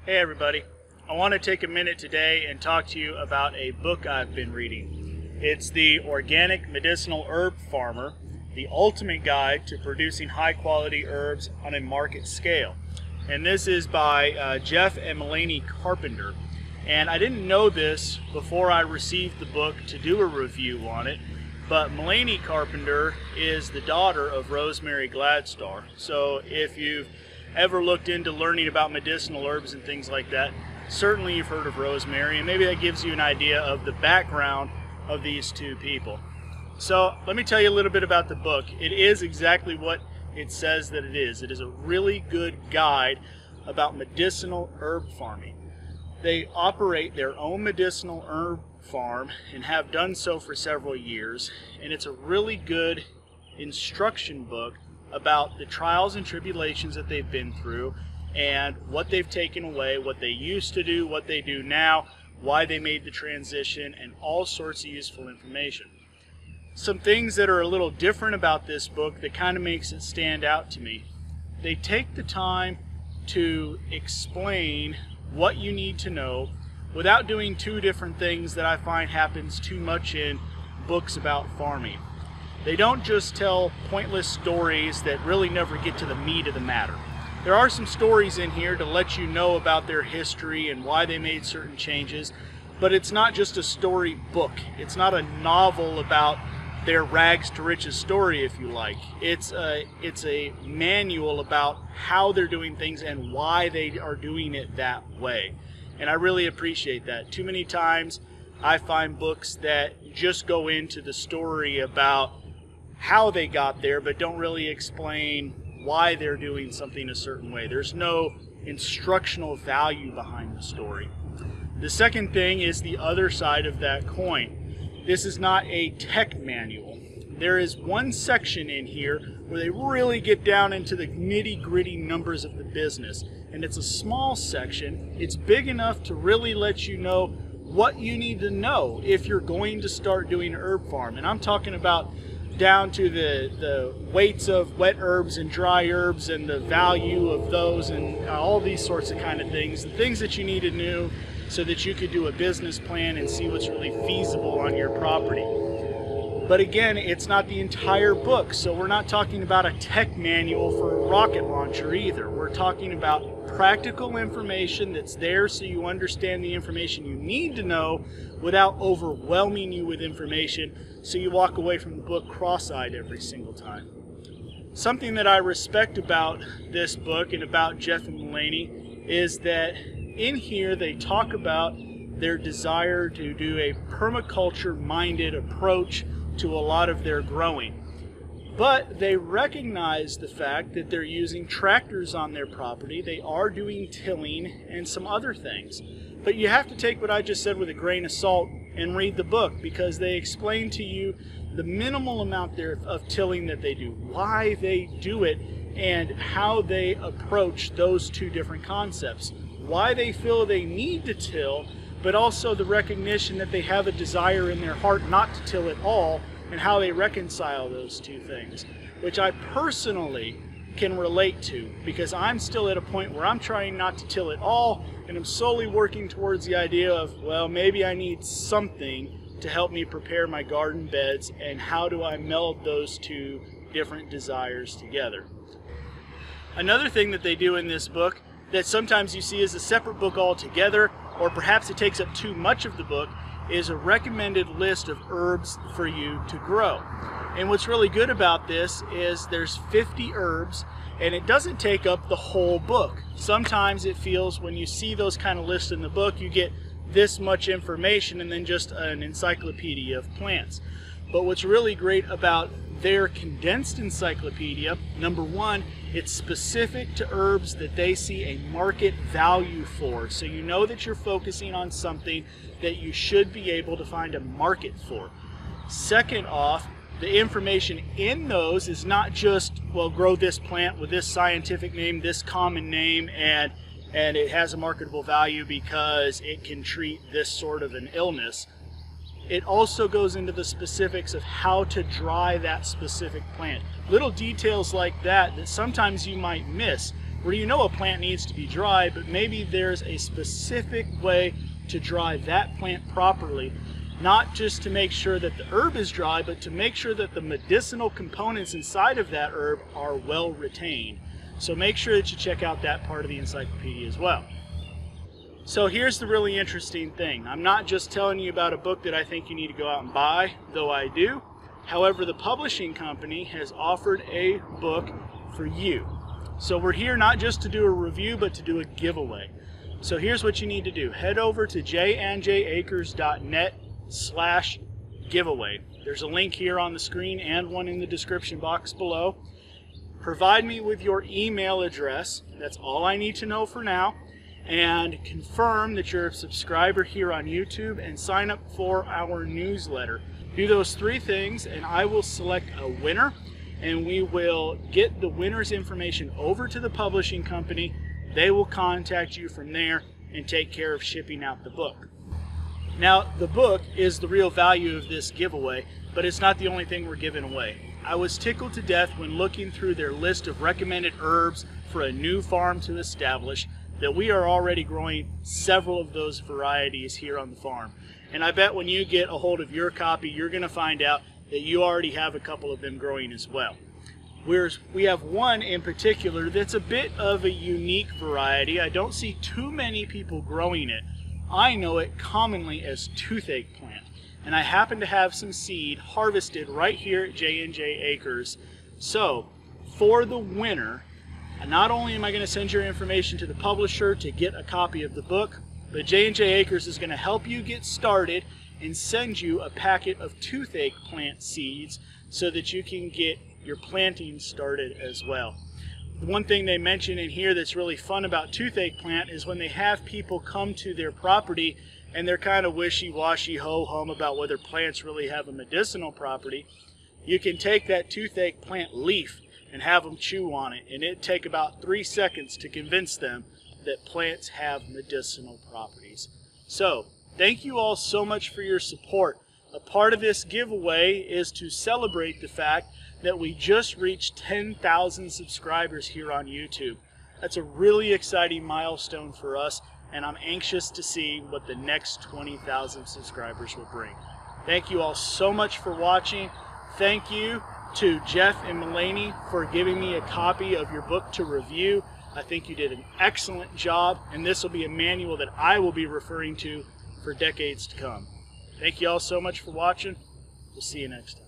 Hey everybody, I want to take a minute today and talk to you about a book I've been reading. It's the Organic Medicinal Herb Farmer, the ultimate guide to producing high quality herbs on a market scale. And this is by Jeff and Melanie Carpenter. And I didn't know this before I received the book to do a review on it, but Melanie Carpenter is the daughter of Rosemary Gladstar. So if you've ever looked into learning about medicinal herbs and things like that, certainly you've heard of Rosemary, and maybe that gives you an idea of the background of these two people. So let me tell you a little bit about the book. It is exactly what it says that it is. It is a really good guide about medicinal herb farming. They operate their own medicinal herb farm and have done so for several years, and it's a really good instruction book about the trials and tribulations that they've been through and what they've taken away, what they used to do, what they do now, why they made the transition, and all sorts of useful information. Some things that are a little different about this book that kind of makes it stand out to me. They take the time to explain what you need to know without doing two different things that I find happens too much in books about farming. They don't just tell pointless stories that really never get to the meat of the matter. There are some stories in here to let you know about their history and why they made certain changes, but it's not just a story book. It's not a novel about their rags to riches story, if you like. It's a manual about how they're doing things and why they are doing it that way. And I really appreciate that. Too many times I find books that just go into the story about how they got there, but don't really explain why they're doing something a certain way. There's no instructional value behind the story. The second thing is the other side of that coin. This is not a tech manual. There is one section in here where they really get down into the nitty-gritty numbers of the business. And it's a small section. It's big enough to really let you know what you need to know if you're going to start doing an herb farm. And I'm talking about down to the weights of wet herbs and dry herbs and the value of those and all these sorts of kind of things. The things that you need to know so that you could do a business plan and see what's really feasible on your property. But again, it's not the entire book, so we're not talking about a tech manual for a rocket launcher either. We're talking about practical information that's there so you understand the information you need to know without overwhelming you with information so you walk away from the book cross-eyed every single time. Something that I respect about this book and about Jeff and Melanie is that in here they talk about their desire to do a permaculture-minded approach to a lot of their growing. But they recognize the fact that they're using tractors on their property. They are doing tilling and some other things. But you have to take what I just said with a grain of salt and read the book, because they explain to you the minimal amount there of tilling that they do, why they do it, and how they approach those two different concepts. Why they feel they need to till, but also the recognition that they have a desire in their heart not to till at all, and how they reconcile those two things, which I personally can relate to, because I'm still at a point where I'm trying not to till at all, and I'm slowly working towards the idea of, well, maybe I need something to help me prepare my garden beds, and how do I meld those two different desires together. Another thing that they do in this book that sometimes you see as a separate book altogether, or perhaps it takes up too much of the book, is a recommended list of herbs for you to grow. And what's really good about this is there's 50 herbs, and it doesn't take up the whole book. Sometimes it feels, when you see those kind of lists in the book, you get this much information and then just an encyclopedia of plants. But what's really great about their condensed encyclopedia, number one, it's specific to herbs that they see a market value for. So you know that you're focusing on something that you should be able to find a market for. Second off, the information in those is not just, well, grow this plant with this scientific name, this common name, and it has a marketable value because it can treat this sort of an illness. It also goes into the specifics of how to dry that specific plant. Little details like that that sometimes you might miss, where you know a plant needs to be dry, but maybe there's a specific way to dry that plant properly, not just to make sure that the herb is dry, but to make sure that the medicinal components inside of that herb are well retained. So make sure that you check out that part of the encyclopedia as well. So here's the really interesting thing. I'm not just telling you about a book that I think you need to go out and buy, though I do. However, the publishing company has offered a book for you. So we're here not just to do a review, but to do a giveaway. So here's what you need to do. Head over to jandjacres.net/giveaway. There's a link here on the screen and one in the description box below. Provide me with your email address. That's all I need to know for now. And confirm that you're a subscriber here on YouTube and sign up for our newsletter. Do those 3 things and I will select a winner, and we will get the winner's information over to the publishing company. They will contact you from there and take care of shipping out the book. Now, the book is the real value of this giveaway, but it's not the only thing we're giving away. I was tickled to death when looking through their list of recommended herbs for a new farm to establish that we are already growing several of those varieties here on the farm. And I bet when you get a hold of your copy, you're going to find out that you already have a couple of them growing as well. We have one in particular that's a bit of a unique variety. I don't see too many people growing it. I know it commonly as toothache plant, and I happen to have some seed harvested right here at J&J Acres. So for the winner, not only am I going to send your information to the publisher to get a copy of the book, but J&J Acres is going to help you get started and send you a packet of toothache plant seeds so that you can get your planting started as well. The one thing they mention in here that's really fun about toothache plant is when they have people come to their property and they're kind of wishy-washy, ho-hum about whether plants really have a medicinal property, you can take that toothache plant leaf and have them chew on it, and it'd take about 3 seconds to convince them that plants have medicinal properties. So, thank you all so much for your support. A part of this giveaway is to celebrate the fact that we just reached 10,000 subscribers here on YouTube. That's a really exciting milestone for us, and I'm anxious to see what the next 20,000 subscribers will bring. Thank you all so much for watching. Thank you to Jeff and Melanie for giving me a copy of your book to review. I think you did an excellent job, and this will be a manual that I will be referring to for decades to come. Thank you all so much for watching. We'll see you next time.